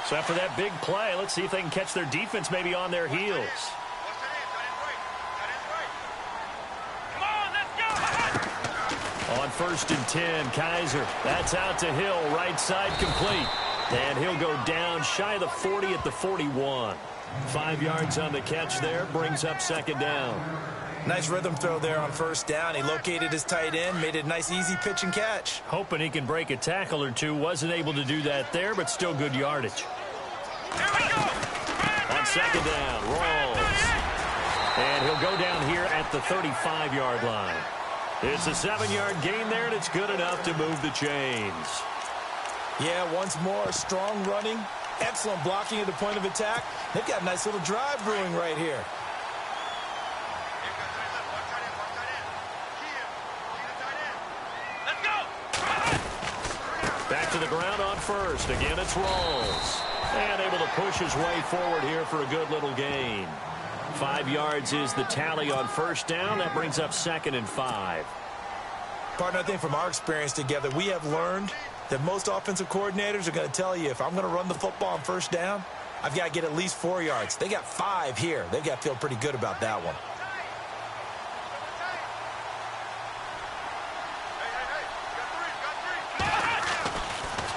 So after that big play, let's see if they can catch their defense maybe on their heels. On 1st and 10, Kaiser. That's out to Hill, right side complete. And he'll go down shy of the 40 at the 41. 5 yards on the catch there, brings up 2nd down. Nice rhythm throw there on 1st down. He located his tight end, made it a nice easy pitch and catch. Hoping he can break a tackle or two. Wasn't able to do that there, but still good yardage. Here we go. On 2nd down, rolls. And he'll go down here at the 35-yard line. It's a 7-yard gain there, and it's good enough to move the chains. Yeah, once more, strong running, excellent blocking at the point of attack. They've got a nice little drive brewing right here. Let's go. Back to the ground on 1st. Again, it's Rolls. And able to push his way forward here for a good little gain. 5 yards is the tally on 1st down. That brings up 2nd and 5. Partner, I think from our experience together, we have learned that most offensive coordinators are going to tell you, if I'm going to run the football on 1st down, I've got to get at least 4 yards. They got 5 here. They've got to feel pretty good about that one.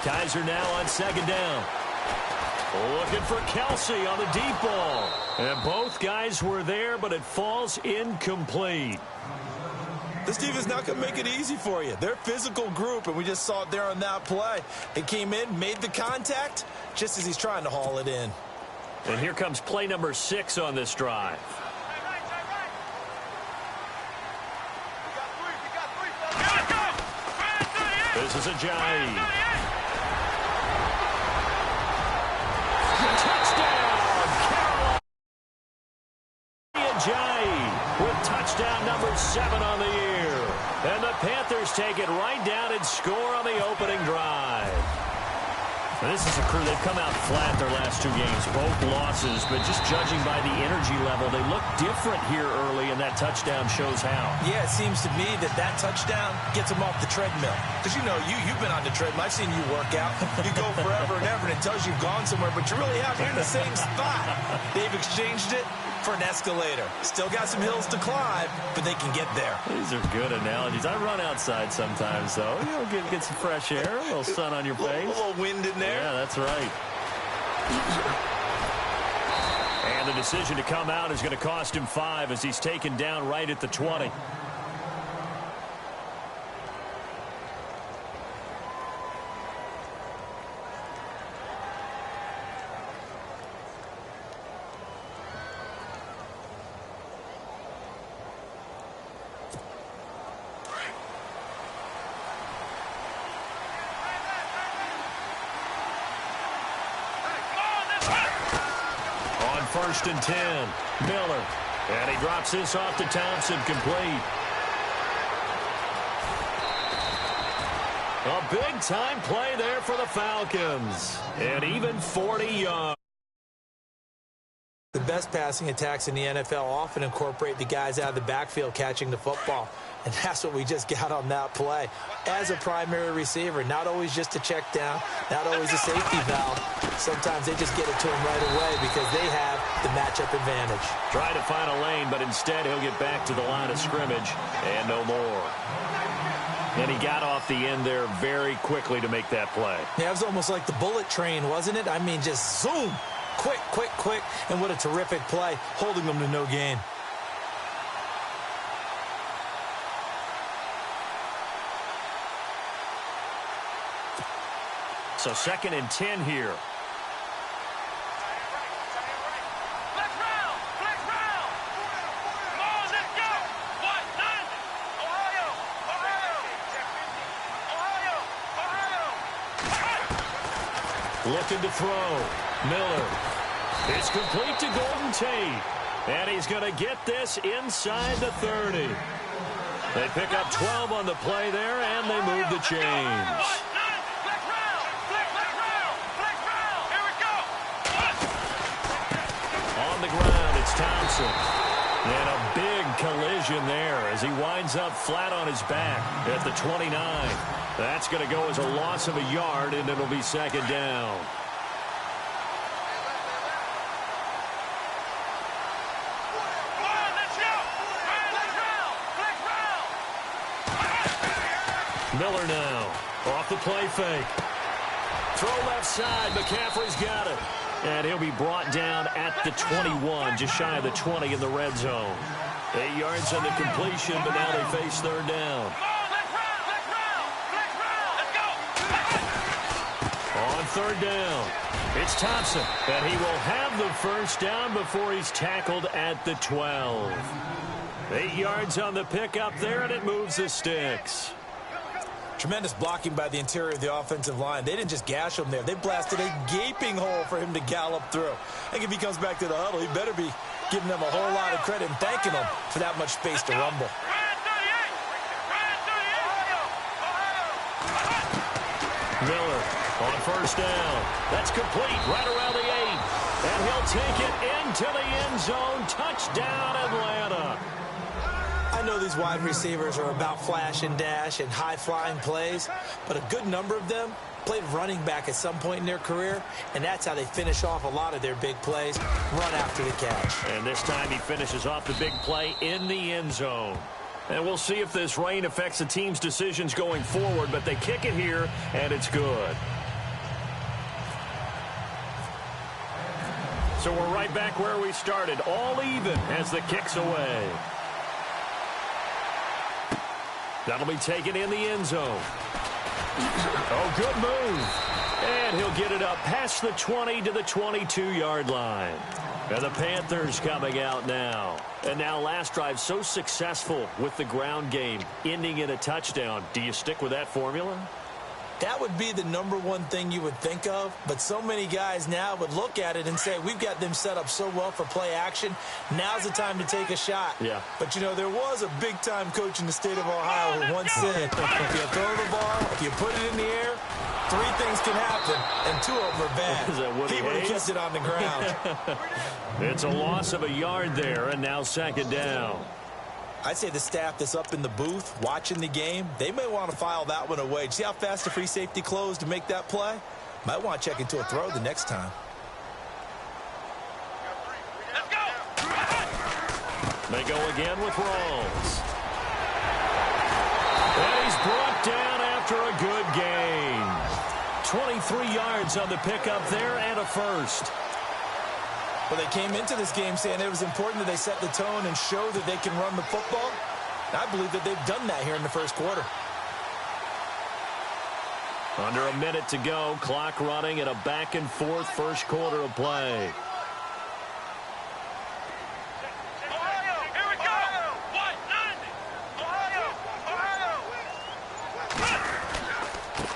Kaiser now on 2nd down. Looking for Kelsey on the deep ball. And both guys were there, but it falls incomplete. This team is not going to make it easy for you. They're a physical group, and we just saw it there on that play. It came in, made the contact, just as he's trying to haul it in. And here comes play number 6 on this drive. This is Ajayi. Touchdown! Ajayi with touchdown number 7 on the year. And the Panthers take it right down and score on the opening drive. Now, this is a crew, they've come out flat their last 2 games, both losses, but just judging by the energy level, they look different here early, and that touchdown shows how. Yeah, it seems to me that that touchdown gets them off the treadmill. Because, you know, you've been on the treadmill. I've seen you work out. You go forever and ever, and it tells you you've gone somewhere, but you really haven't. You're in the same spot. They've exchanged it for an escalator. Still got some hills to climb, but they can get there. These are good analogies. I run outside sometimes, though. You know, get some fresh air, a little sun on your face. A little wind in there. Yeah, that's right. And the decision to come out is going to cost him 5 as he's taken down right at the 20. On 1st and 10, Miller. And he drops this off to Thompson, complete. A big-time play there for the Falcons. And even 40 yards. The best passing attacks in the NFL often incorporate the guys out of the backfield catching the football. And that's what we just got on that play. As a primary receiver, not always just a check down, not always a safety valve. Sometimes they just get it to him right away because they have the matchup advantage. Try to find a lane, but instead he'll get back to the line of scrimmage and no more. And he got off the end there very quickly to make that play. Yeah, it was almost like the bullet train, wasn't it? I mean, just zoom. Quick, quick, quick. And what a terrific play, holding them to no gain. So 2nd and 10 here. Flex round. Flex round. Come on, let's go. What? 9. Ohio. Looking to throw. Miller. It's complete to Golden Tate. And he's going to get this inside the 30. They pick up 12 on the play there, and they move the chains. On the ground, it's Thompson. And a big collision there as he winds up flat on his back at the 29. That's going to go as a loss of a yard, and it'll be 2nd down. Miller now. Off the play fake. Throw left side. McCaffrey's got it. And he'll be brought down at the 21, just shy of the 20 in the red zone. 8 yards on the completion, but now they face third down. On third down, it's Thompson, and he will have the first down before he's tackled at the 12. 8 yards on the pickup there, and it moves the sticks. Tremendous blocking by the interior of the offensive line. They didn't just gash him there. They blasted a gaping hole for him to gallop through. I think if he comes back to the huddle, he better be giving them a whole lot of credit and thanking them for that much space to rumble. Miller on first down. That's complete right around the 8. And he'll take it into the end zone. Touchdown, Atlanta. I know these wide receivers are about flash and dash and high-flying plays, but a good number of them played running back at some point in their career, and that's how they finish off a lot of their big plays, run after the catch. And this time he finishes off the big play in the end zone. And we'll see if this rain affects the team's decisions going forward, but they kick it here, and it's good. So we're right back where we started, all even as the kick's away. That'll be taken in the end zone. Oh, good move. And he'll get it up past the 20 to the 22-yard line. And the Panthers coming out now. And now last drive so successful with the ground game, ending in a touchdown. Do you stick with that formula? That would be the number one thing you would think of, but so many guys now would look at it and say, we've got them set up so well for play action, now's the time to take a shot. Yeah. But, you know, there was a big-time coach in the state of Ohio who once said, if you throw the ball, if you put it in the air, 3 things can happen, and 2 of them are bad. Is that Woody he would have Hayes? kept it on the ground. It's a loss of a yard there, and now second down. I'd say the staff that's up in the booth watching the game, they may want to file that one away. See how fast the free safety closed to make that play? Might want to check into a throw the next time. Let's go. They go again with Rawls. And he's brought down after a good gain. 23 yards on the pickup there and a first. Well, they came into this game saying it was important that they set the tone and show that they can run the football. And I believe that they've done that here in the first quarter. Under a minute to go, clock running at a back-and-forth first quarter of play. Ohio, here we go. What? 90. Ohio.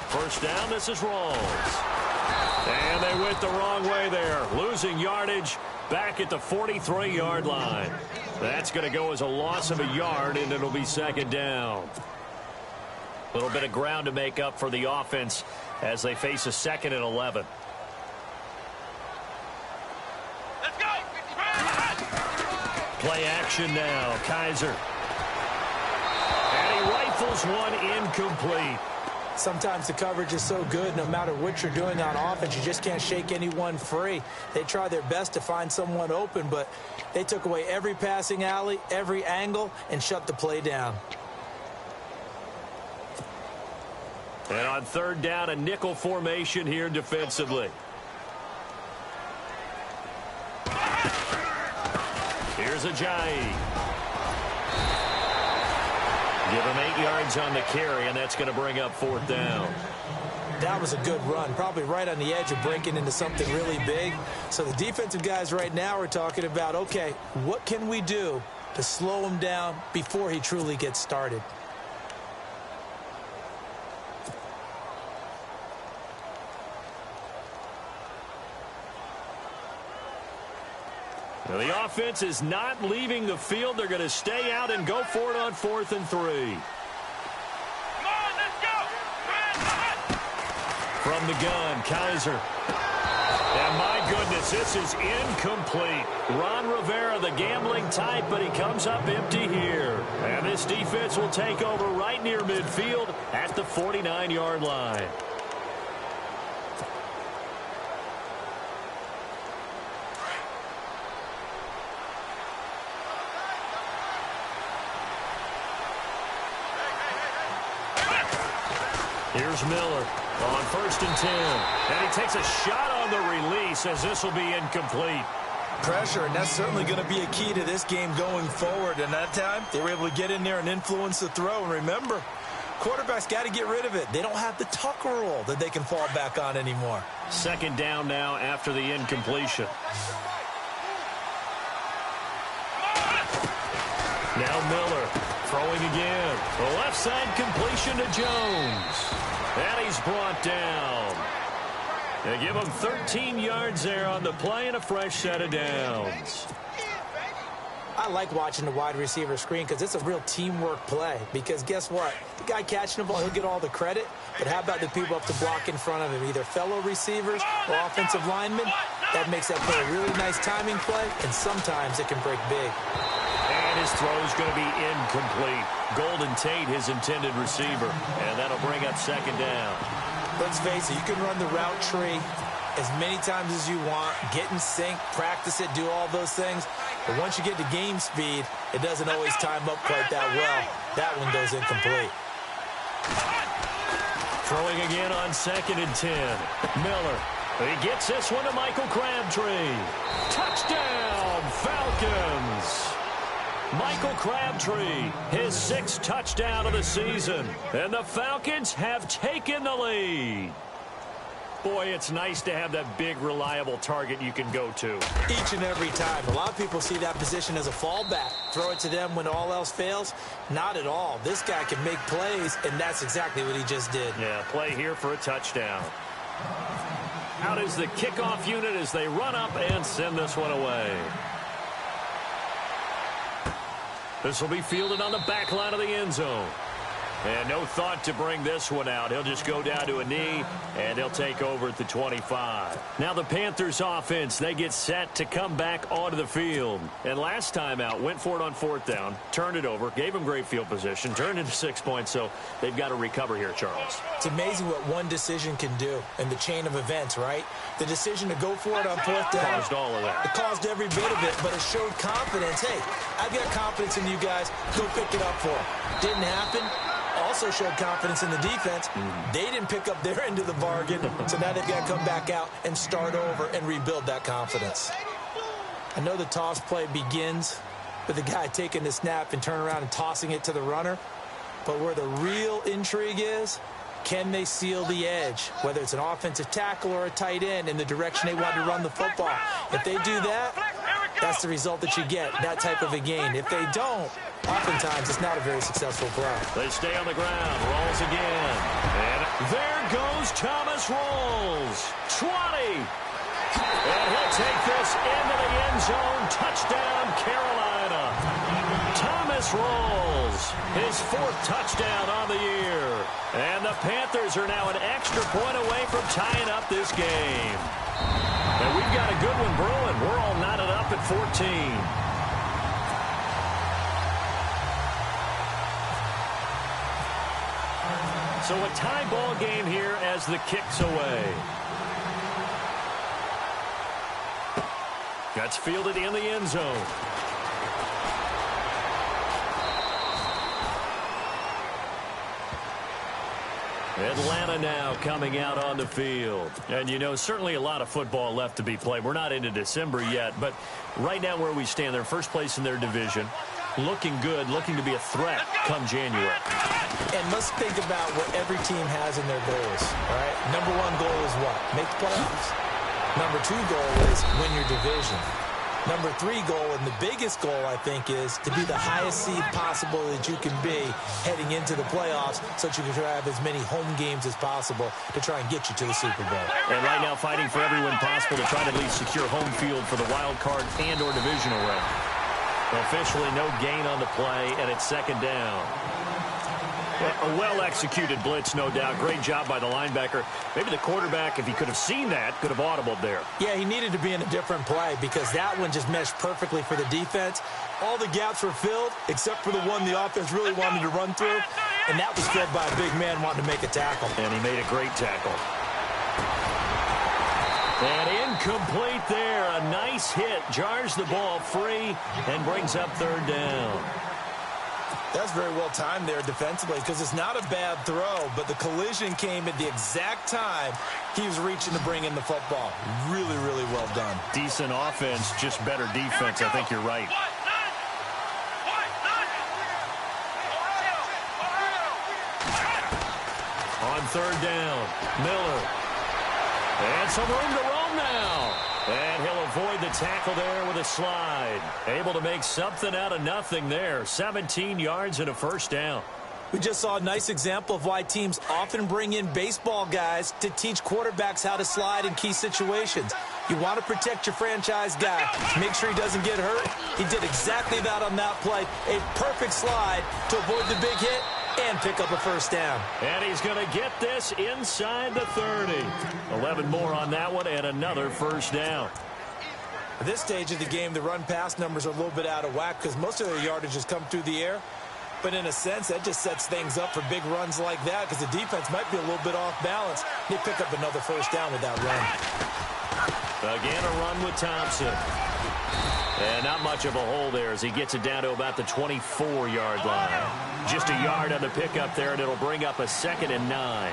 First down, this is Rawls. And they went the wrong way there, losing yardage back at the 43-yard line. That's going to go as a loss of a yard, and it'll be second down. A little bit of ground to make up for the offense as they face a 2nd and 11. Let's go. Play action now, Kaiser. And he rifles one incomplete. Sometimes the coverage is so good, no matter what you're doing on offense, you just can't shake anyone free. They try their best to find someone open, but they took away every passing alley, every angle, and shut the play down. And on third down, a nickel formation here defensively. Here's Ajayi. Give him 8 yards on the carry, and that's going to bring up fourth down. That was a good run, probably right on the edge of breaking into something really big. So the defensive guys right now are talking about, okay, what can we do to slow him down before he truly gets started? Now the offense is not leaving the field. They're going to stay out and go for it on 4th and 3. Come on, let's go. From the gun, Kaiser. And my goodness, this is incomplete. Ron Rivera, the gambling type, but he comes up empty here. And this defense will take over right near midfield at the 49-yard line. Here's Miller on 1st and 10. And he takes a shot on the release as this will be incomplete. Pressure, and that's certainly going to be a key to this game going forward. And that time, they were able to get in there and influence the throw. And remember, quarterbacks got to get rid of it. They don't have the Tucker rule that they can fall back on anymore. 2nd down now after the incompletion. Now Miller throwing again. The left side completion to Jones. And he's brought down. They give him 13 yards there on the play and a fresh set of downs. I like watching the wide receiver screen because it's a real teamwork play. Because guess what? The guy catching the ball, he'll get all the credit. But how about the people up to block in front of him? Either fellow receivers or offensive linemen. That makes that play a really nice timing play, and sometimes it can break big. And his throw is going to be incomplete. Golden Tate, his intended receiver. And that'll bring up 2nd down. Let's face it, you can run the route tree as many times as you want, get in sync, practice it, do all those things. But once you get to game speed, it doesn't always time up quite that well. That one goes incomplete. Throwing again on 2nd and 10. Miller. He gets this one to Michael Crabtree. Touchdown, Falcons. Michael Crabtree, his 6th touchdown of the season. And the Falcons have taken the lead. Boy, it's nice to have that big, reliable target you can go to. Each and every time. A lot of people see that position as a fallback. Throw it to them when all else fails. Not at all. This guy can make plays, and that's exactly what he just did. Yeah, play here for a touchdown. Out is the kickoff unit as they run up and send this one away. This will be fielded on the back line of the end zone. And no thought to bring this one out. He'll just go down to a knee, and he'll take over at the 25. Now the Panthers offense, they get set to come back onto the field. And last time out, went for it on 4th down, turned it over, gave them great field position, turned into 6 points, so they've got to recover here, Charles. It's amazing what one decision can do in the chain of events, right? The decision to go for it on 4th down. Caused all of that. It caused every bit of it, but it showed confidence. Hey, I've got confidence in you guys. Go pick it up for them. Didn't happen. Also showed confidence in the defense. They didn't pick up their end of the bargain, so now they've got to come back out and start over and rebuild that confidence. I know the toss play begins with the guy taking the snap and turning around and tossing it to the runner, but where the real intrigue is, can they seal the edge, whether it's an offensive tackle or a tight end in the direction they want to run the football? If they do that, that's the result that you get, that type of a gain. If they don't, oftentimes it's not a very successful play. They stay on the ground. Rolls again. And there goes Thomas Rolls. 20. And he'll take this into the end zone. Touchdown, Carolina. Thomas Rolls, his 4th touchdown on the year. And the Panthers are now an extra point away from tying up this game. And we've got a good one brewing. We're all knotted up at 14. So a tie ball game here as the kick's away. That's fielded in the end zone. Atlanta now coming out on the field. And, you know, certainly a lot of football left to be played. We're not into December yet, but right now where we stand, they're first place in their division. Looking good, looking to be a threat come January. And let's think about what every team has in their goals, all right? Number 1 goal is what? Make the playoffs. Number 2 goal is win your division. Number 3 goal, and the biggest goal, I think, is to be the highest seed possible that you can be heading into the playoffs so that you can have as many home games as possible to try and get you to the Super Bowl. And right now fighting for every win possible to try to at least secure home field for the wild card and or divisional round. Officially no gain on the play, and it's 2nd down. A well-executed blitz, no doubt. Great job by the linebacker. Maybe the quarterback, if he could have seen that, could have audibled there. Yeah, he needed to be in a different play because that one just meshed perfectly for the defense. All the gaps were filled except for the one the offense really wanted to run through, and that was filled by a big man wanting to make a tackle. And he made a great tackle. And incomplete there. A nice hit. Jars the ball free and brings up 3rd down. That's very well timed there defensively because it's not a bad throw, but the collision came at the exact time he was reaching to bring in the football. Really, really well done. Decent offense, just better defense. I think you're right. On third down, Miller. And some room to roam now. And he'll avoid the tackle there with a slide. Able to make something out of nothing there. 17 yards and a first down. We just saw a nice example of why teams often bring in baseball guys to teach quarterbacks how to slide in key situations. You want to protect your franchise guy. Make sure he doesn't get hurt. He did exactly that on that play. A perfect slide to avoid the big hit and pick up a first down. And he's going to get this inside the 30. 11 more on that one and another first down. At this stage of the game, the run-pass numbers are a little bit out of whack because most of their yardage has come through the air. But in a sense, that just sets things up for big runs like that because the defense might be a little bit off balance. They pick up another first down with that run. Again, a run with Thompson. And not much of a hole there as he gets it down to about the 24-yard line. Just a yard on the pickup there, and it'll bring up a 2nd and 9.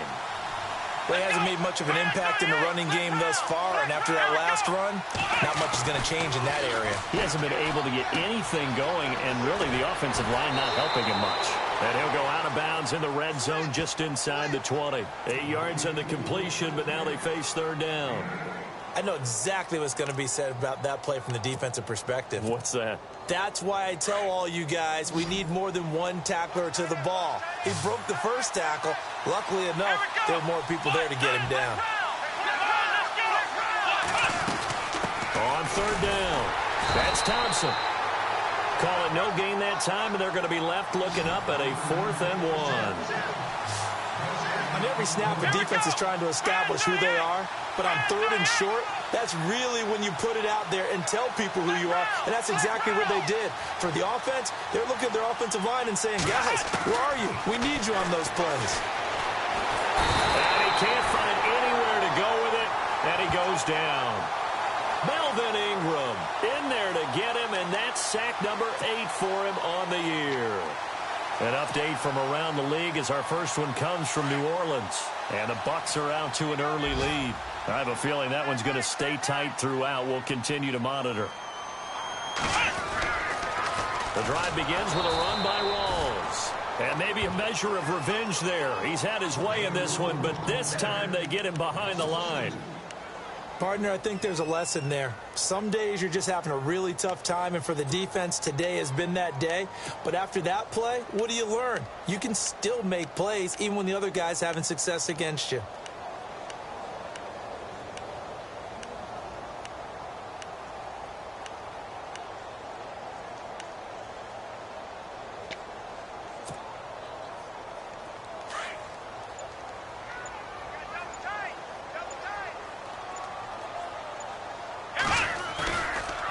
Well, he hasn't made much of an impact in the running game thus far, and after that last run, not much is going to change in that area. He hasn't been able to get anything going, and really the offensive line not helping him much. And he'll go out of bounds in the red zone just inside the 20. 8 yards on the completion, but now they face third down. I know exactly what's going to be said about that play from the defensive perspective. What's that? That's why I tell all you guys we need more than one tackler to the ball. He broke the first tackle. Luckily enough, there were more people there to get him down. On third down, that's Thompson. Call it no gain that time, and they're going to be left looking up at a 4th and 1. On every snap, the defense is trying to establish who they are, but on third and short, that's really when you put it out there and tell people who you are, and that's exactly what they did. For the offense, they're looking at their offensive line and saying, guys, where are you? We need you on those plays. And he can't find anywhere to go with it, and he goes down. Melvin Ingram in there to get him, and that's sack number 8 for him on the year. An update from around the league as our first one comes from New Orleans. And the Bucs are out to an early lead. I have a feeling that one's going to stay tight throughout. We'll continue to monitor. The drive begins with a run by Rawls. And maybe a measure of revenge there. He's had his way in this one, but this time they get him behind the line. Partner, I think there's a lesson there. Some days you're just having a really tough time, and for the defense, today has been that day. But after that play, what do you learn? You can still make plays even when the other guy's having success against you.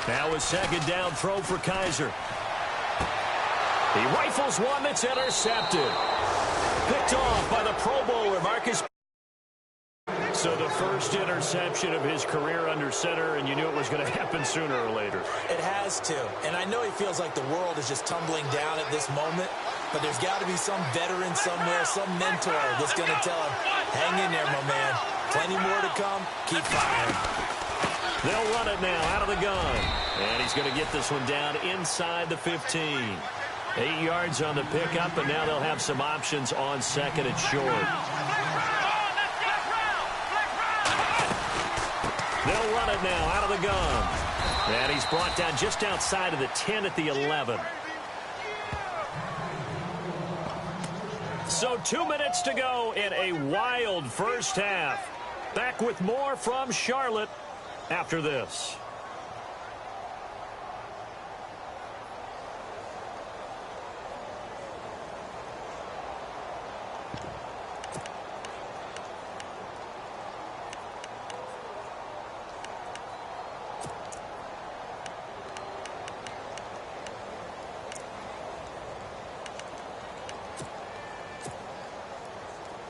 Now a second down throw for Kaiser. He rifles one that's intercepted. Picked off by the Pro Bowler, Marcus. So the first interception of his career under center, and you knew it was going to happen sooner or later. It has to. And I know he feels like the world is just tumbling down at this moment, but there's got to be some veteran somewhere, some mentor that's going to tell him, hang in there, my man. Plenty more to come. Keep firing. They'll run it now out of the gun. And he's going to get this one down inside the 15. 8 yards on the pickup, and now they'll have some options on second and short. They'll run it now out of the gun. And he's brought down just outside of the 10 at the 11. So 2 minutes to go in a wild first half. Back with more from Charlotte after this.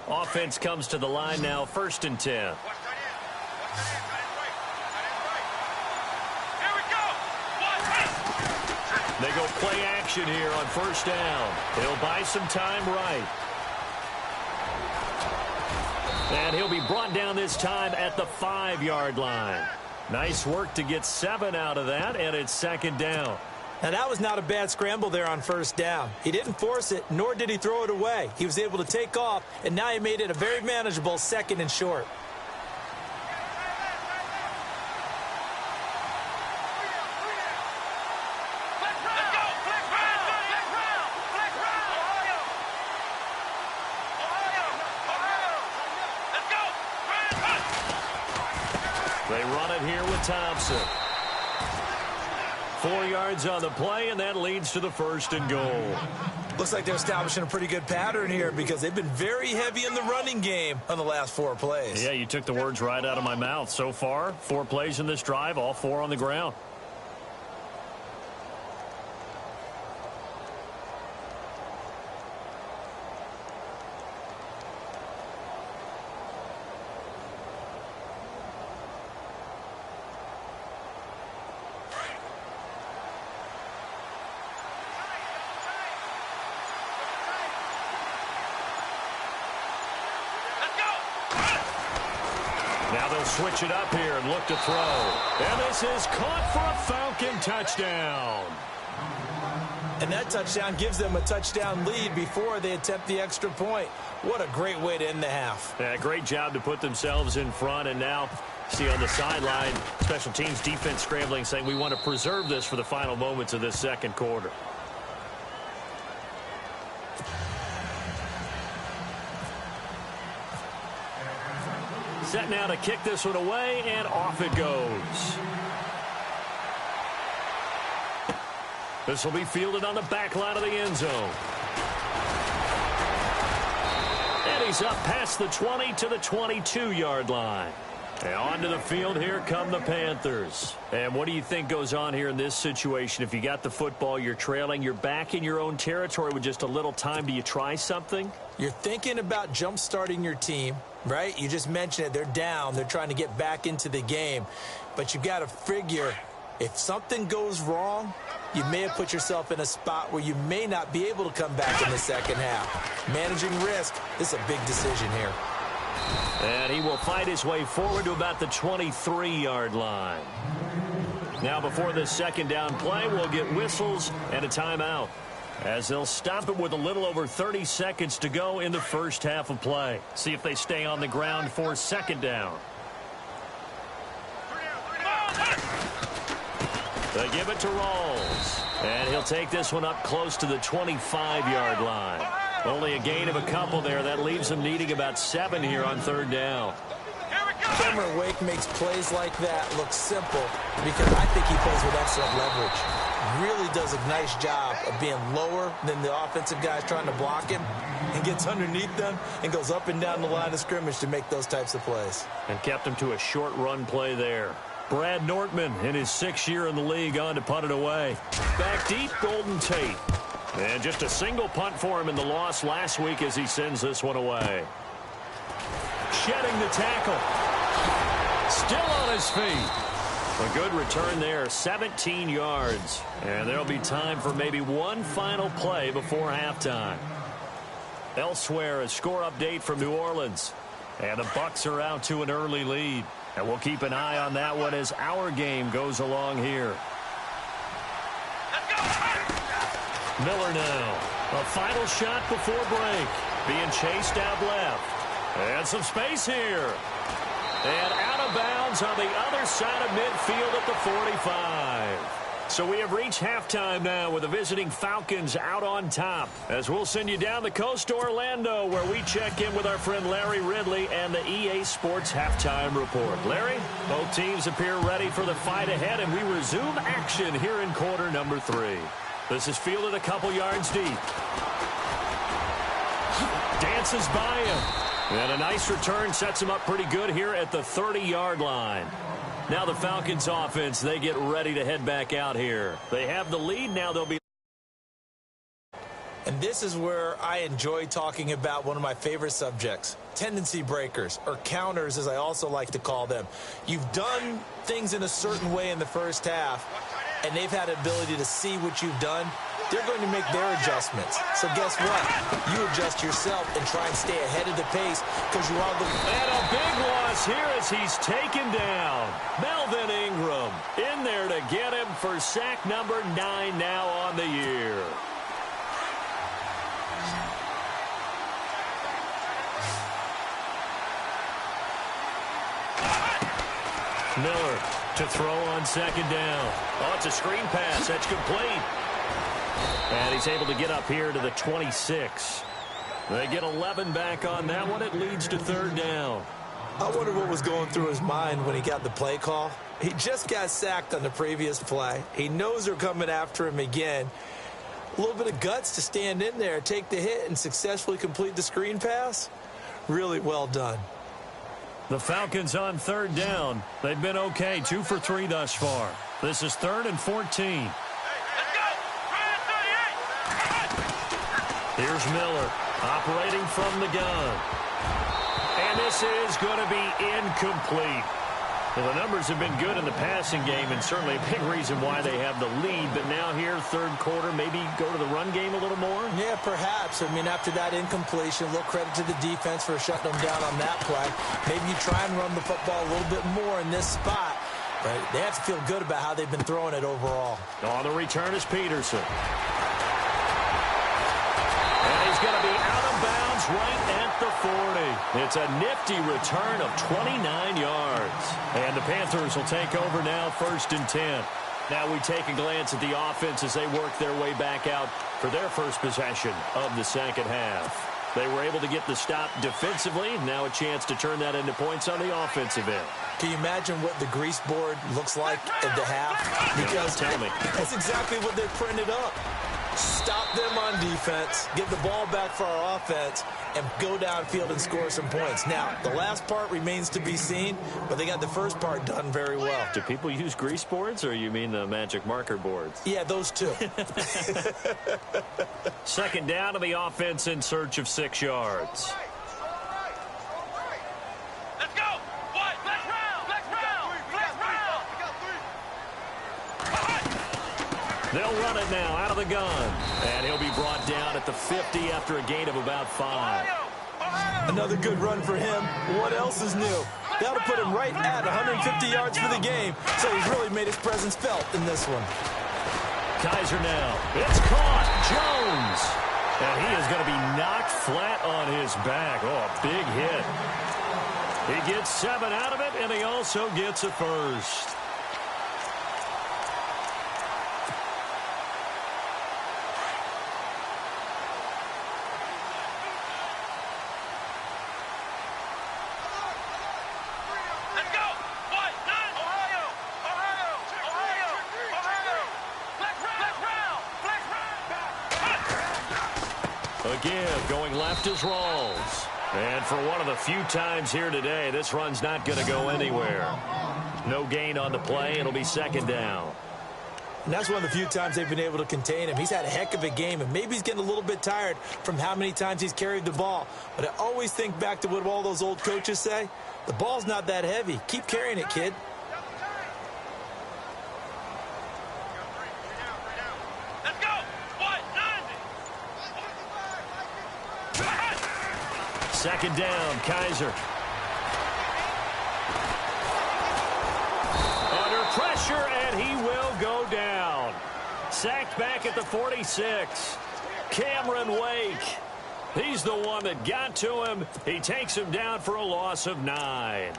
Offense comes to the line now, 1st and 10. They They go play action here on first down. He'll buy some time right. And he'll be brought down this time at the 5-yard line. Nice work to get 7 out of that, and it's second down. Now, that was not a bad scramble there on first down. He didn't force it, nor did he throw it away. He was able to take off, and now he made it a very manageable 2nd and short. They run it here with Thompson. 4 yards on the play, and that leads to the 1st and goal. Looks like they're establishing a pretty good pattern here because they've been very heavy in the running game on the last 4 plays. Yeah, you took the words right out of my mouth. So far, 4 plays in this drive, all 4 on the ground. Now they'll switch it up here and look to throw. And this is caught for a Falcon touchdown. And that touchdown gives them a touchdown lead before they attempt the extra point. What a great way to end the half. Yeah, great job to put themselves in front. And now, see on the sideline, special teams defense scrambling, saying we want to preserve this for the final moments of this second quarter. Set now to kick this one away, and off it goes. This will be fielded on the back line of the end zone. And he's up past the 20 to the 22-yard line. And onto the field, here come the Panthers. And what do you think goes on here in this situation? If you got the football, you're trailing, you're back in your own territory with just a little time. Do you try something? You're thinking about jump-starting your team, right? You just mentioned it. They're down. They're trying to get back into the game. But you've got to figure if something goes wrong, you may have put yourself in a spot where you may not be able to come back in the second half. Managing risk, this is a big decision here. And he will fight his way forward to about the 23-yard line. Now before this second down play, we'll get whistles and a timeout, as they'll stop it with a little over 30 seconds to go in the first half of play. See if they stay on the ground for second down. They give it to Rawls. And he'll take this one up close to the 25-yard line. Only a gain of a couple there. That leaves them needing about 7 here on third down. Cameron Wake makes plays like that look simple because I think he plays with excellent leverage. Really does a nice job of being lower than the offensive guys trying to block him and gets underneath them and goes up and down the line of scrimmage to make those types of plays. And kept him to a short run play there. Brad Nortman in his 6th year in the league on to punt it away. Back deep, Golden Tate. And just a single punt for him in the loss last week as he sends this one away. Shedding the tackle. Still on his feet. A good return there, 17 yards. And there'll be time for maybe one final play before halftime. Elsewhere, a score update from New Orleans. And the Bucs are out to an early lead. And we'll keep an eye on that one as our game goes along here. Miller now. A final shot before break. Being chased out left. And some space here. And out of bounds on the other side of midfield at the 45. So we have reached halftime now with the visiting Falcons out on top. As we'll send you down the coast to Orlando, where we check in with our friend Larry Ridley and the EA Sports Halftime Report. Larry, both teams appear ready for the fight ahead, and we resume action here in quarter number 3. This is fielded a couple yards deep. Dances by him. And a nice return sets him up pretty good here at the 30-yard line. Now the Falcons offense, they get ready to head back out here. They have the lead. Now they'll be. And this is where I enjoy talking about one of my favorite subjects, tendency breakers, or counters as I also like to call them. You've done things in a certain way in the first half, and they've had the ability to see what you've done, they're going to make their adjustments. So guess what? You adjust yourself and try and stay ahead of the pace because you are the... And a big loss here as he's taken down. Melvin Ingram in there to get him for sack number 9 now on the year. Miller to throw on second down. Oh, it's a screen pass. That's complete. And he's able to get up here to the 26. They get 11 back on that one. It leads to third down. I wonder what was going through his mind when he got the play call. He just got sacked on the previous play. He knows they're coming after him again. A little bit of guts to stand in there, take the hit, and successfully complete the screen pass. Really well done. The Falcons on third down. They've been okay, 2 for 3 thus far. This is 3rd and 14. Here's Miller operating from the gun. And this is going to be incomplete. Well, the numbers have been good in the passing game and certainly a big reason why they have the lead. But now here, third quarter, maybe go to the run game a little more? Yeah, perhaps. I mean, after that incompletion, a little credit to the defense for shutting them down on that play. Maybe you try and run the football a little bit more in this spot. But they have to feel good about how they've been throwing it overall. On the return is Peterson. And he's going to be out of bounds right at the 40. It's a nifty return of 29 yards. And the Panthers will take over now, 1st and 10. Now we take a glance at the offense as they work their way back out for their first possession of the second half. They were able to get the stop defensively. Now a chance to turn that into points on the offensive end. Can you imagine what the grease board looks like at the half? Because tell me. That's exactly what they printed up. Stop them on defense, get the ball back for our offense, and go downfield and score some points. Now, the last part remains to be seen, but they got the first part done very well. Do people use grease boards, or you mean the magic marker boards? Yeah, those two. Second down to the offense in search of 6 yards. Let's go! What? Flex round! Flex round! Flex round! They'll run it now out of the gun. And he'll be brought down at the 50 after a gain of about 5. Another good run for him. What else is new? That'll put him right at 150 yards for the game. So he's really made his presence felt in this one. Kaiser now. It's caught. Jones. And he is going to be knocked flat on his back. Oh, a big hit. He gets 7 out of it, and he also gets a first. Again, going left is Rawls. And for one of the few times here today, this run's not going to go anywhere. No gain on the play. It'll be second down. And that's one of the few times they've been able to contain him. He's had a heck of a game, and maybe he's getting a little bit tired from how many times he's carried the ball. But I always think back to what all those old coaches say. The ball's not that heavy. Keep carrying it, kid. Second down, Kaiser. Under pressure, and he will go down. Sacked back at the 46. Cameron Wake. He's the one that got to him. He takes him down for a loss of 9.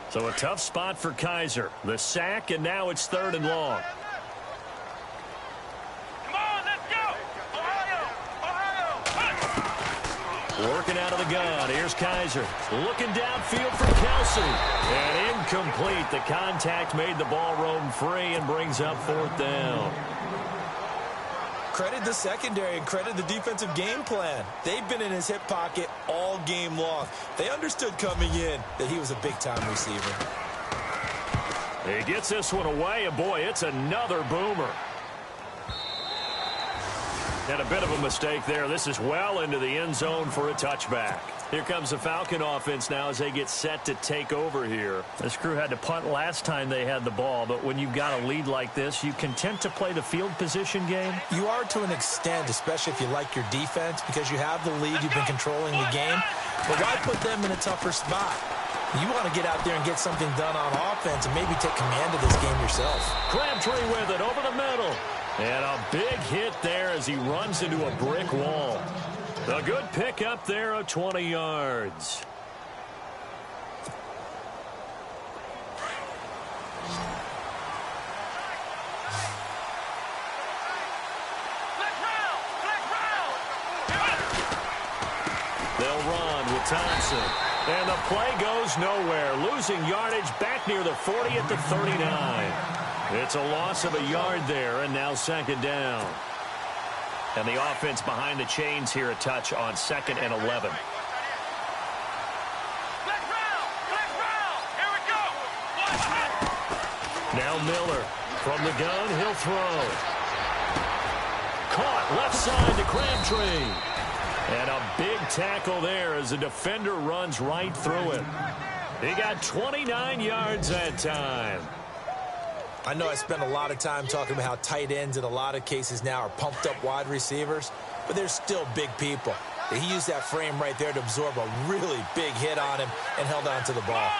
So a tough spot for Kaiser. The sack, and now it's 3rd and long. Working out of the gun. Here's Kaiser. Looking downfield for Kelsey. And incomplete. The contact made the ball roam free and brings up 4th down. Credit the secondary and credit the defensive game plan. They've been in his hip pocket all game long. They understood coming in that he was a big-time receiver. He gets this one away, and boy, it's another boomer. And a bit of a mistake there. This is well into the end zone for a touchback. Here comes the Falcon offense now as they get set to take over here. This crew had to punt last time they had the ball, but when you've got a lead like this, you content to play the field position game? You are to an extent, especially if you like your defense, because you have the lead, you've been controlling the game. But why put them in a tougher spot? You want to get out there and get something done on offense and maybe take command of this game yourself. Crabtree with it over the middle. And a big hit there as he runs into a brick wall. A good pick up there of 20 yards. They'll run with Thompson. And the play goes nowhere. Losing yardage back near the 40 at the 39. It's a loss of a yard there, and now second down. And the offense behind the chains here a touch on 2nd and 11. Now Miller from the gun, he'll throw. Caught left side to Crabtree. And a big tackle there as the defender runs right through it. He got 29 yards that time. I know I spent a lot of time talking about how tight ends in a lot of cases now are pumped up wide receivers, but they're still big people. He used that frame right there to absorb a really big hit on him and held on to the ball.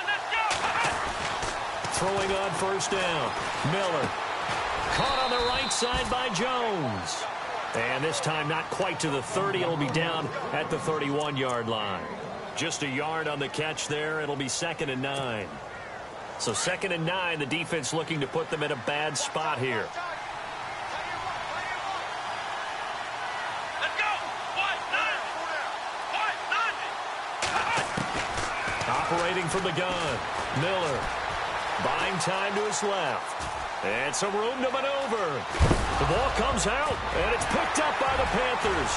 Throwing on first down. Miller. Caught on the right side by Jones. And this time not quite to the 30. It'll be down at the 31-yard line. Just a yard on the catch there. It'll be 2nd and 9. So 2nd and 9, the defense looking to put them in a bad spot here. Let's go. Operating from the gun. Miller. Buying time to his left. And some room to maneuver. The ball comes out, and it's picked up by the Panthers.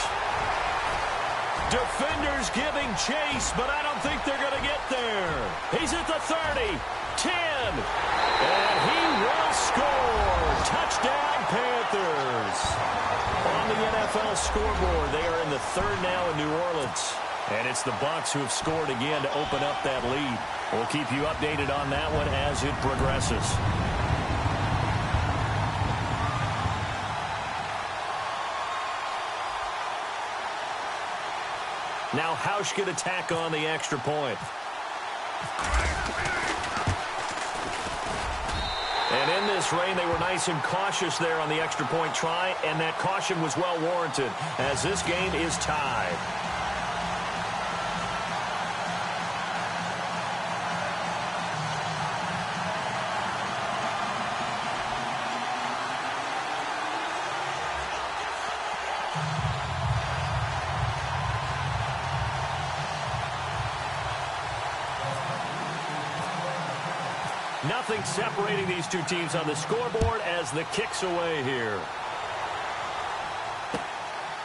Defenders giving chase, but I don't think they're going to get there. He's at the 30. 10. And he will score. Touchdown, Panthers. On the NFL scoreboard, they are in the 3rd now in New Orleans. And it's the Bucs who have scored again to open up that lead. We'll keep you updated on that one as it progresses. Now Hausch could attack on the extra point. And in this rain, they were nice and cautious there on the extra point try, and that caution was well warranted as this game is tied. Nothing separating these two teams on the scoreboard as the kick's away here.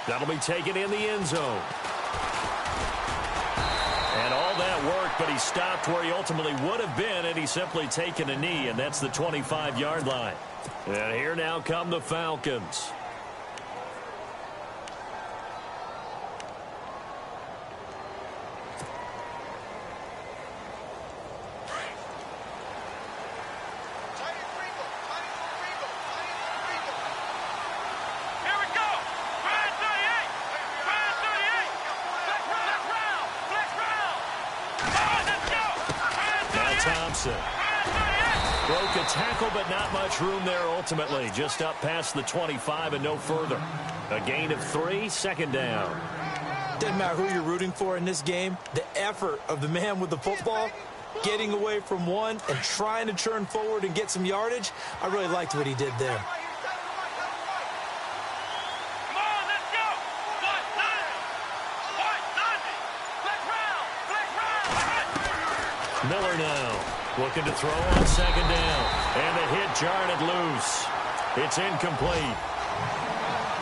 That'll be taken in the end zone. And all that worked, but he stopped where he ultimately would have been, and he's simply taken a knee, and that's the 25-yard line. And here now come the Falcons. Broke a tackle, but not much room there ultimately. Just up past the 25 and no further. A gain of 3, 2nd down. Doesn't matter who you're rooting for in this game. The effort of the man with the football, getting away from one and trying to turn forward and get some yardage, I really liked what he did there. Miller now looking to throw on 2nd down. And the hit jarred it loose. It's incomplete.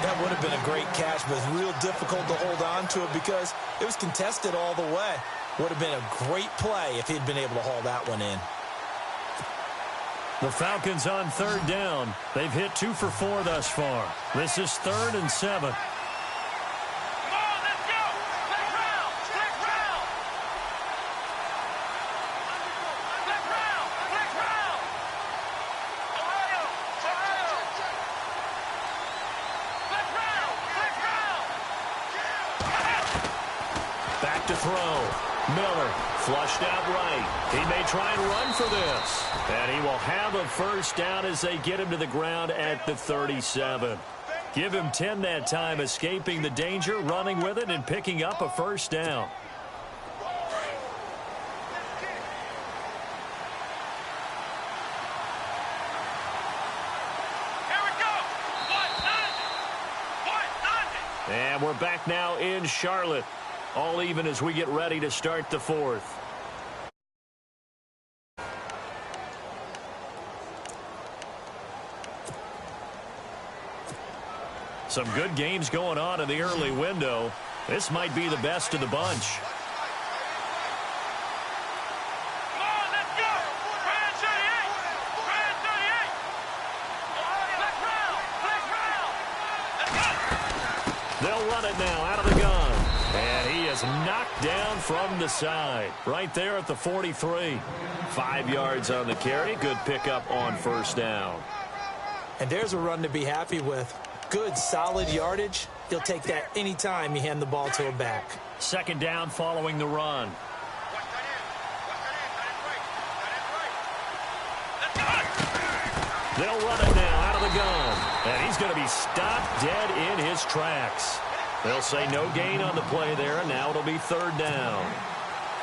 That would have been a great catch, but it's real difficult to hold on to it because it was contested all the way. Would have been a great play if he'd been able to haul that one in. The Falcons on 3rd down. They've hit 2 for 4 thus far. This is 3rd and 7. back to throw. Miller flushed out right. He may try and run for this. And he will have a first down as they get him to the ground at the 37. Give him 10 that time, escaping the danger, running with it, and picking up a first down. And we're back now in Charlotte. All even as we get ready to start the fourth. Some good games going on in the early window. This might be the best of the bunch. They'll run it now out of the gun. And he is knocked down from the side. Right there at the 43. 5 yards on the carry. Good pickup on first down. And there's a run to be happy with. Good, solid yardage. He'll take that anytime you hand the ball to a back. Second down following the run. They'll run it now out of the gun. And he's going to be stopped dead in his tracks. They'll say no gain on the play there, and now it'll be third down.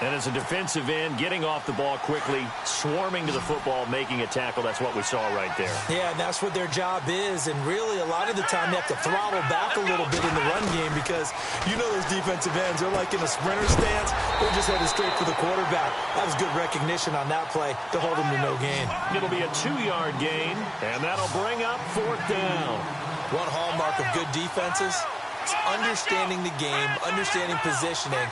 And as a defensive end, getting off the ball quickly, swarming to the football, making a tackle, that's what we saw right there. Yeah, and that's what their job is. And really, a lot of the time, they have to throttle back a little bit in the run game because you know those defensive ends, they're like in a sprinter stance. They're just headed straight for the quarterback. That was good recognition on that play to hold him to no gain. It'll be a 2-yard gain, and that'll bring up fourth down. One hallmark of good defenses is understanding the game, understanding positioning,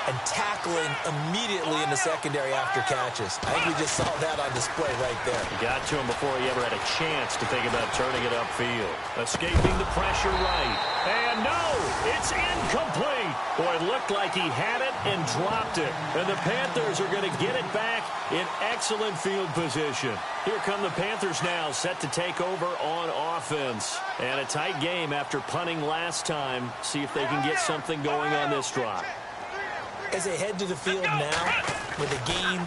and tackling immediately in the secondary after catches. I think we just saw that on display right there. He got to him before he ever had a chance to think about turning it upfield. Escaping the pressure right. And no, it's incomplete. Boy, it looked like he had it and dropped it. And the Panthers are going to get it back in excellent field position. Here come the Panthers now, set to take over on offense. And a tight game after punting last time. See if they can get something going on this drive. As they head to the field now, with the game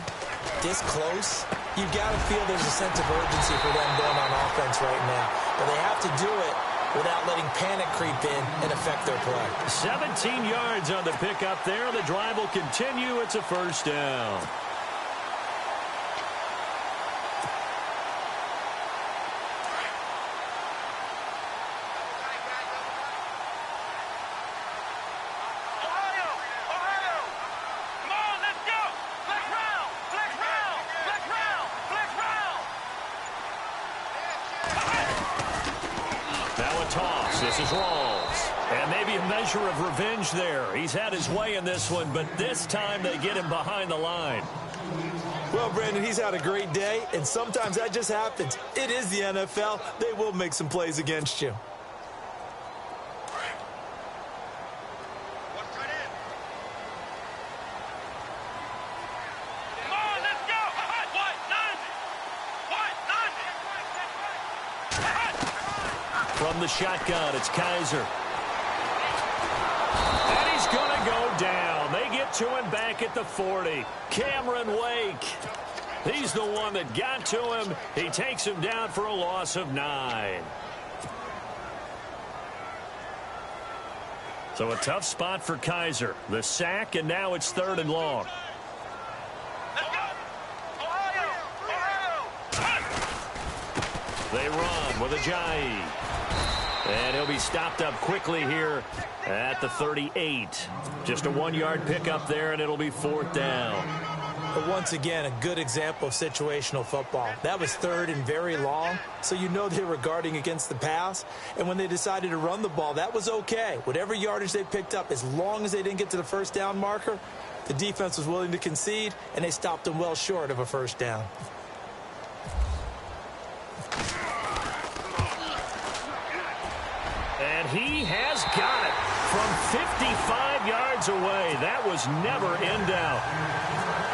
this close, you've got to feel there's a sense of urgency for them going on offense right now. But they have to do it without letting panic creep in and affect their play. 17 yards on the pickup there. The drive will continue. It's a first down. This is Rawls. And maybe a measure of revenge there. He's had his way in this one, but this time they get him behind the line. Well, Brandon, he's had a great day, and sometimes that just happens. It is the NFL. They will make some plays against you. From the shotgun, it's Kaiser. And he's going to go down. They get to him back at the 40. Cameron Wake. He's the one that got to him. He takes him down for a loss of 9. So a tough spot for Kaiser. The sack, and now it's 3rd and long. They run with Ajayi. And he'll be stopped up quickly here at the 38. Just a 1-yard pickup there, and it'll be 4th down. But once again, a good example of situational football. That was 3rd and very long, so you know they were guarding against the pass. And when they decided to run the ball, that was okay. Whatever yardage they picked up, as long as they didn't get to the first down marker, the defense was willing to concede, and they stopped them well short of a first down. And he has got it from 55 yards away. That was never in doubt.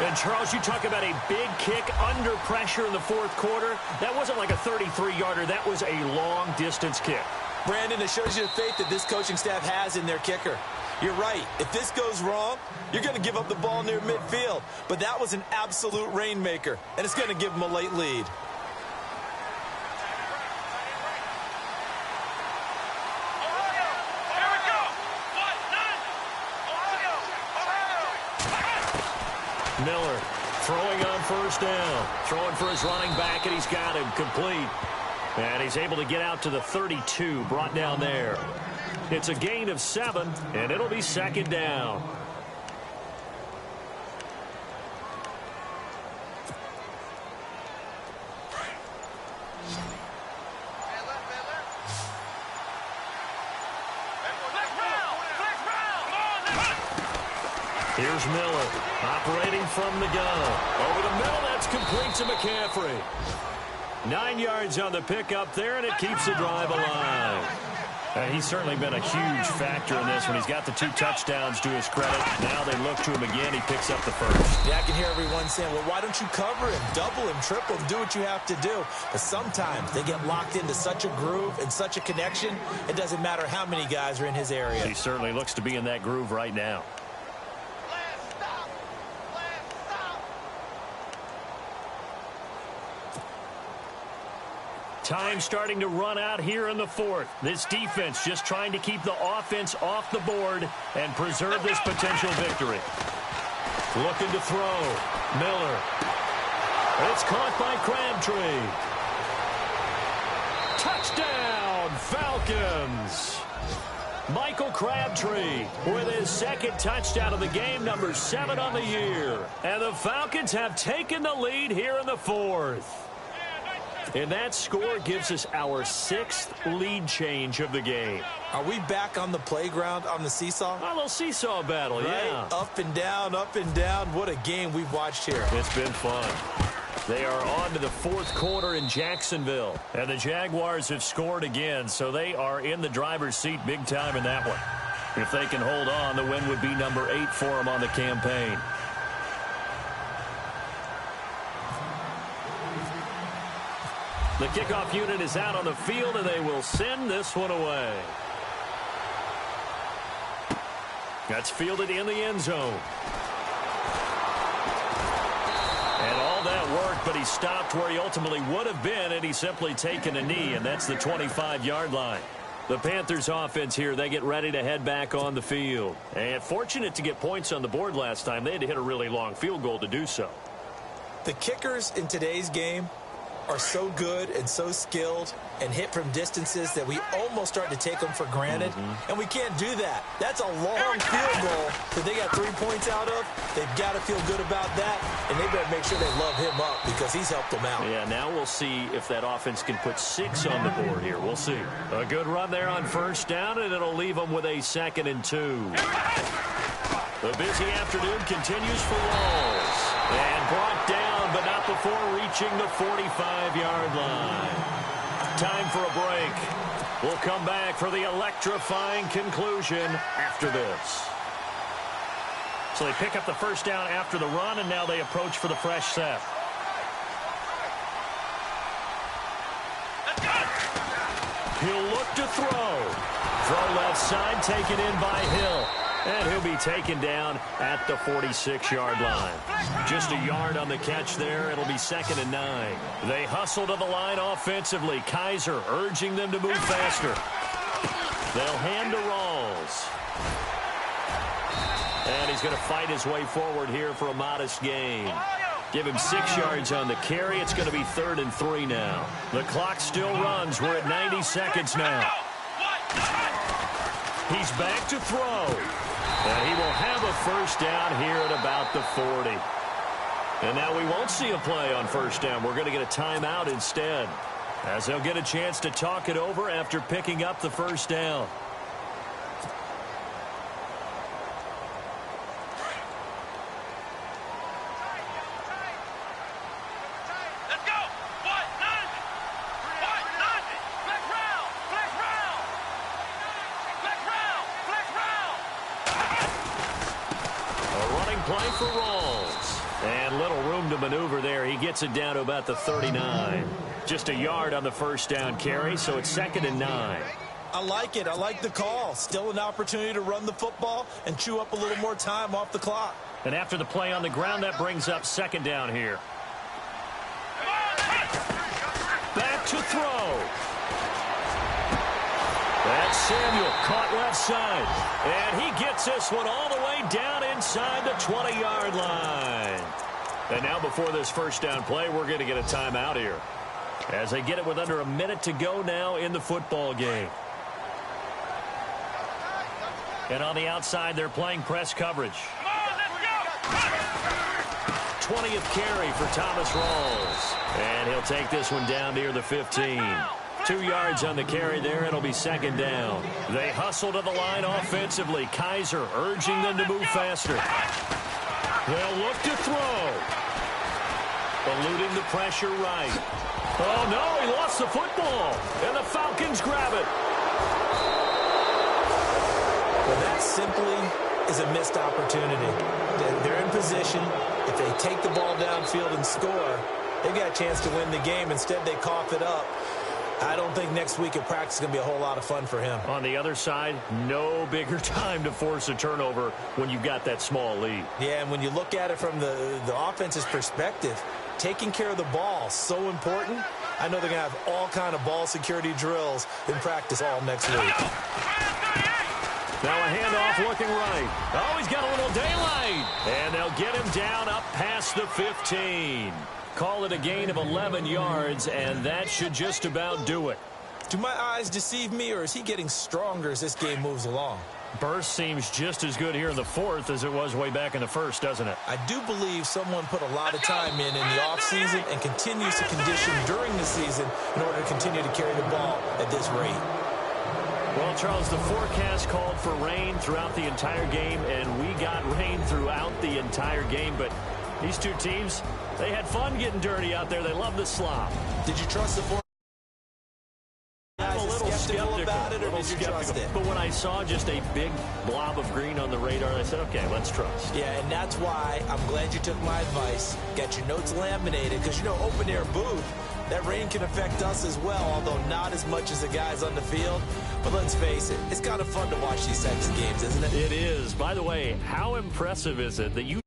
And, Charles, you talk about a big kick under pressure in the 4th quarter. That wasn't like a 33-yarder. That was a long-distance kick. Brandon, it shows you the faith that this coaching staff has in their kicker. You're right. If this goes wrong, you're going to give up the ball near midfield. But that was an absolute rainmaker, and it's going to give them a late lead. Miller throwing on first down. Throwing for his running back, and he's got him complete. And he's able to get out to the 32, brought down there. It's a gain of 7, and it'll be second down. Here's Miller, operating from the gun. Over the middle, that's complete to McCaffrey. 9 yards on the pickup there, and it keeps the drive alive. He's certainly been a huge factor in this one. He's got the 2 touchdowns to his credit. Now they look to him again. He picks up the first. Yeah, I can hear everyone saying, well, why don't you cover him, double him, triple him, do what you have to do. But sometimes they get locked into such a groove and such a connection, it doesn't matter how many guys are in his area. He certainly looks to be in that groove right now. Time starting to run out here in the 4th. This defense just trying to keep the offense off the board and preserve this potential victory. Looking to throw. Miller. It's caught by Crabtree. Touchdown, Falcons. Michael Crabtree with his 2nd touchdown of the game, number 7 on the year. And the Falcons have taken the lead here in the 4th. And that score gives us our 6th lead change of the game. Are we back on the playground on the seesaw? A little seesaw battle, right? Yeah. Up and down, up and down. What a game we've watched here. It's been fun. They are on to the 4th quarter in Jacksonville. And the Jaguars have scored again, so they are in the driver's seat big time in that one. If they can hold on, the win would be number 8 for them on the campaign. The kickoff unit is out on the field, and they will send this one away. That's fielded in the end zone. And all that work, but he stopped where he ultimately would have been, and he's simply taken a knee, and that's the 25-yard line. The Panthers offense here, they get ready to head back on the field. And fortunate to get points on the board last time. They had to hit a really long field goal to do so. The kickers in today's game are so good and so skilled and hit from distances that we almost start to take them for granted. And we can't do that. That's a long field goal that they got 3 points out of. They've got to feel good about that, and they better make sure they love him up because he's helped them out. Yeah, now we'll see if that offense can put 6 on the board here. We'll see. A good run there on first down, and it'll leave them with a 2nd and 2. The busy afternoon continues for Rawls. And brought down, but not before reaching the 45-yard line. Time for a break. We'll come back for the electrifying conclusion after this. So they pick up the first down after the run, and now they approach for the fresh set. He'll look to throw. Throw left side, taken in by Hill. And he'll be taken down at the 46-yard line. Just a yard on the catch there. It'll be 2nd and 9. They hustle to the line offensively. Kaiser urging them to move faster. They'll hand to Rawls. And he's going to fight his way forward here for a modest gain. Give him 6 yards on the carry. It's going to be 3rd and 3 now. The clock still runs. We're at 90 seconds now. He's back to throw. And he will have a first down here at about the 40. And now we won't see a play on first down. We're going to get a timeout instead, as they'll get a chance to talk it over after picking up the first down. Play for Rawls. And little room to maneuver there. He gets it down to about the 39. Just a yard on the first down carry, so it's 2nd and 9. I like it. I like the call. Still an opportunity to run the football and chew up a little more time off the clock. And after the play on the ground, that brings up second down here. Back to throw. That's Samuel, caught left side. And he gets this one all the way down inside the 20-yard line. And now before this first down play, we're going to get a timeout here, as they get it with under a minute to go now in the football game. And on the outside, they're playing press coverage. 20th carry for Thomas Rawls. And he'll take this one down near the 15. 2 yards on the carry there. It'll be second down. They hustle to the line offensively. Kaiser urging them to move faster. They'll look to throw. Eluding the pressure right. Oh, no, he lost the football. And the Falcons grab it. Well, that simply is a missed opportunity. They're in position. If they take the ball downfield and score, they've got a chance to win the game. Instead, they cough it up. I don't think next week at practice is going to be a whole lot of fun for him. On the other side, no bigger time to force a turnover when you've got that small lead. Yeah, and when you look at it from the offense's perspective, taking care of the ball is so important. I know they're going to have all kind of ball security drills in practice all next week. Now a handoff looking right. Oh, he's got a little daylight. And they'll get him down up past the 15. Call it a gain of 11 yards, and that should just about do it. Do my eyes deceive me, or is he getting stronger as this game moves along? Burst seems just as good here in the fourth as it was way back in the first, doesn't it? I do believe someone put a lot of time in the offseason and continues to condition during the season in order to continue to carry the ball at this rate. Well, Charles, the forecast called for rain throughout the entire game, and we got rain throughout the entire game. But these two teams, they had fun getting dirty out there. They love the slop. Did you trust the forecast? I'm a little skeptical about it, or did you trust it? But when I saw just a big blob of green on the radar, I said, okay, let's trust. Yeah, and that's why I'm glad you took my advice. Got your notes laminated, because, you know, open-air booth, that rain can affect us as well, although not as much as the guys on the field. But let's face it, it's kind of fun to watch these types of games, isn't it? It is. By the way, how impressive is it that you